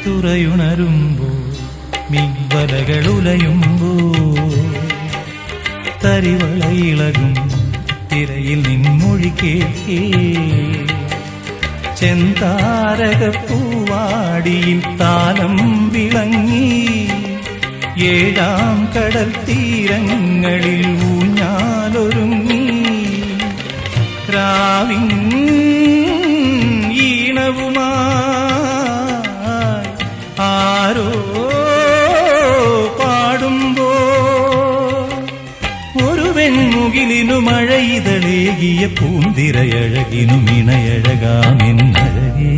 തുറയുണരുമ്പോ മിഗ്വലകളുലയുമ്പോ തരിവളയിളകും തിരയിൽ നിൻമൊഴി കേൾക്കേ ചെന്താരകപ്പൂവാടിയിൽ താലം വിളങ്ങി ഏഴാം കടൽ തീരങ്ങളിൽ ഊഞ്ഞാലൊരുങ്ങി രാവിൻ ഈണവുമായി ആരോ പാടുമ്പോ ഒരു വെൺമുകിലിനു മഴയിതളേകിയ പൂന്തിരയഴകിനു മിണയഴകാമെന്നഴകേ